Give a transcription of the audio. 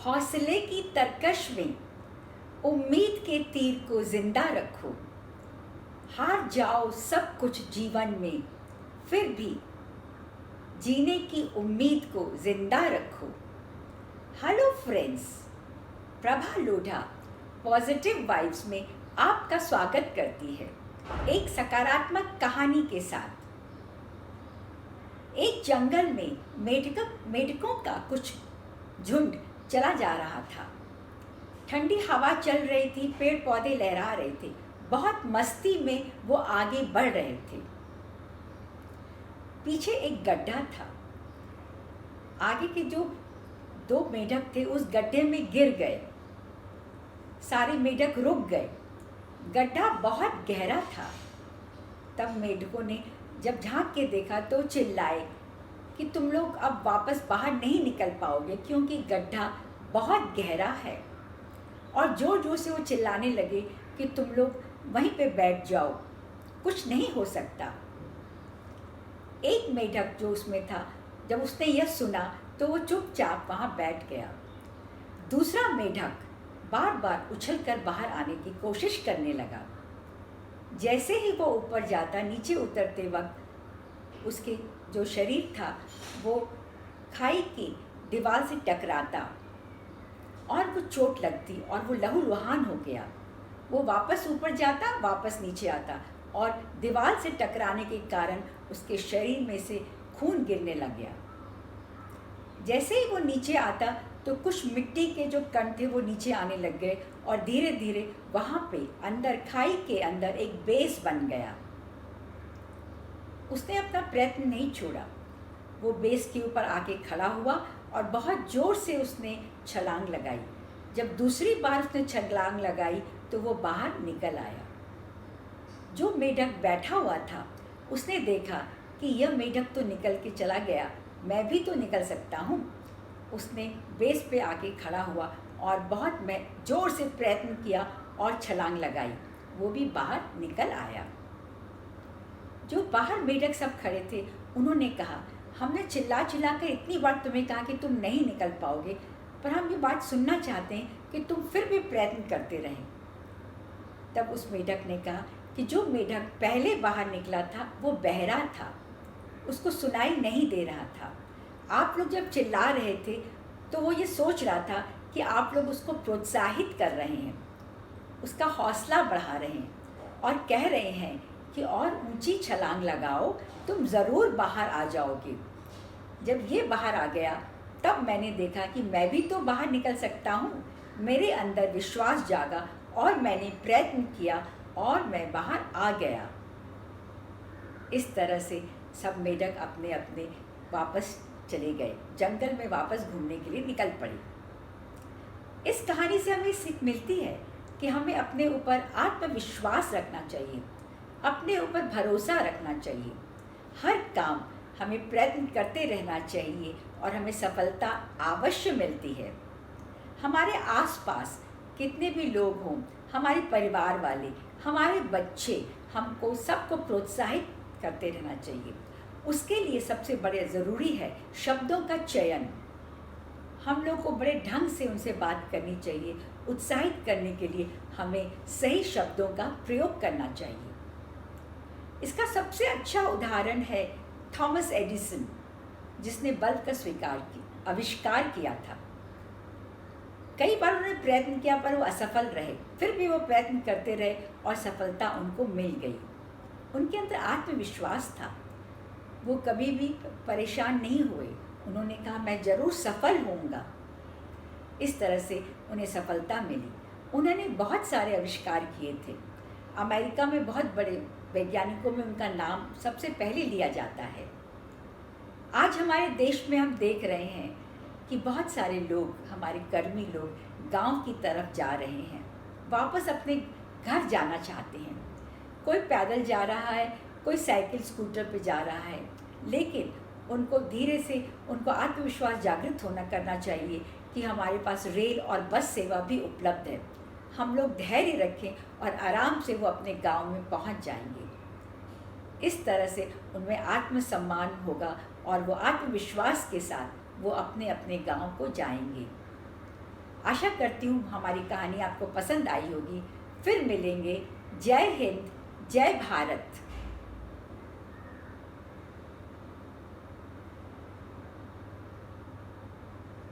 हौसले की तरकश में उम्मीद के तीर को जिंदा रखो। हार जाओ सब कुछ जीवन में, फिर भी जीने की उम्मीद को जिंदा रखो। Hello friends, Prabha Lodha positive vibes में आपका स्वागत करती है एक सकारात्मक कहानी के साथ। एक जंगल में मेढकों का कुछ झुंड चला जा रहा था। ठंडी हवा चल रही थी, पेड़ पौधे लहरा रहे थे, बहुत मस्ती में वो आगे बढ़ रहे थे। पीछे एक गड्ढा था। आगे के जो दो मेढक थे उस गड्ढे में गिर गए। सारे मेढक रुक गए। गड्ढा बहुत गहरा था। तब मेढकों ने जब झांक के देखा तो चिल्लाए कि तुम लोग अब वापस बाहर नहीं निकल पाओगे क्योंकि गड्ढा बहुत गहरा है। और जोर जोर से वो चिल्लाने लगे कि तुम लोग वहीं पे बैठ जाओ, कुछ नहीं हो सकता। एक मेढक जो उसमें था, जब उसने यह सुना तो वो चुपचाप वहाँ बैठ गया। दूसरा मेढक बार बार उछलकर बाहर आने की कोशिश करने लगा। जैसे ही वो ऊपर जाता, नीचे उतरते वक्त उसके जो शरीर था वो खाई की दीवार से टकराता और वो चोट लगती और वो लहूलुहान हो गया। वो वापस ऊपर जाता, वापस नीचे आता और दीवार से टकराने के कारण उसके शरीर में से खून गिरने लग गया। जैसे ही वो नीचे आता तो कुछ मिट्टी के जो कण थे वो नीचे आने लग गए और धीरे धीरे वहाँ पे अंदर खाई के अंदर एक बेस बन गया। उसने अपना प्रयत्न नहीं छोड़ा। वो बेस के ऊपर आके खड़ा हुआ और बहुत जोर से उसने छलांग लगाई। जब दूसरी बार उसने छलांग लगाई तो वो बाहर निकल आया। जो मेढक बैठा हुआ था उसने देखा कि यह मेढक तो निकल के चला गया, मैं भी तो निकल सकता हूँ। उसने बेस पे आके खड़ा हुआ और बहुत जोर से प्रयत्न किया और छलांग लगाई। वो भी बाहर निकल आया। जो बाहर मेढक सब खड़े थे उन्होंने कहा, हमने चिल्ला चिल्ला कर इतनी बार तुम्हें कहा कि तुम नहीं निकल पाओगे, पर हम ये बात सुनना चाहते हैं कि तुम फिर भी प्रयत्न करते रहें। तब उस मेढक ने कहा कि जो मेढक पहले बाहर निकला था वो बहरा था, उसको सुनाई नहीं दे रहा था। आप लोग जब चिल्ला रहे थे तो वो ये सोच रहा था कि आप लोग उसको प्रोत्साहित कर रहे हैं, उसका हौसला बढ़ा रहे हैं और कह रहे हैं कि और ऊंची छलांग लगाओ, तुम ज़रूर बाहर आ जाओगे। जब ये बाहर आ गया तब मैंने देखा कि मैं भी तो बाहर निकल सकता हूँ। मेरे अंदर विश्वास जागा और मैंने प्रयत्न किया और मैं बाहर आ गया। इस तरह से सब मेढक अपने अपने वापस चले गए, जंगल में वापस घूमने के लिए निकल पड़े। इस कहानी से हमें सीख मिलती है कि हमें अपने ऊपर आत्मविश्वास रखना चाहिए, अपने ऊपर भरोसा रखना चाहिए। हर काम हमें प्रयत्न करते रहना चाहिए और हमें सफलता अवश्य मिलती है। हमारे आसपास कितने भी लोग हों, हमारे परिवार वाले, हमारे बच्चे, हमको सबको प्रोत्साहित करते रहना चाहिए। उसके लिए सबसे बड़े ज़रूरी है शब्दों का चयन। हम लोग को बड़े ढंग से उनसे बात करनी चाहिए। उत्साहित करने के लिए हमें सही शब्दों का प्रयोग करना चाहिए। इसका सबसे अच्छा उदाहरण है थॉमस एडिसन, जिसने बल्ब का आविष्कार किया था। कई बार उन्होंने प्रयत्न किया पर वो असफल रहे, फिर भी वो प्रयत्न करते रहे और सफलता उनको मिल गई। उनके अंदर आत्मविश्वास था, वो कभी भी परेशान नहीं हुए। उन्होंने कहा मैं ज़रूर सफल होऊंगा। इस तरह से उन्हें सफलता मिली। उन्होंने बहुत सारे आविष्कार किए थे। अमेरिका में बहुत बड़े वैज्ञानिकों में उनका नाम सबसे पहले लिया जाता है। आज हमारे देश में हम देख रहे हैं कि बहुत सारे लोग, हमारे कर्मी लोग गांव की तरफ जा रहे हैं, वापस अपने घर जाना चाहते हैं। कोई पैदल जा रहा है, कोई साइकिल स्कूटर पे जा रहा है, लेकिन उनको धीरे से उनको आत्मविश्वास जागृत करना चाहिए कि हमारे पास रेल और बस सेवा भी उपलब्ध है। हम लोग धैर्य रखें और आराम से वो अपने गांव में पहुंच जाएंगे। इस तरह से उनमें आत्मसम्मान होगा और वो आत्मविश्वास के साथ वो अपने अपने गांव को जाएंगे। आशा करती हूँ हमारी कहानी आपको पसंद आई होगी। फिर मिलेंगे। जय हिंद, जय भारत।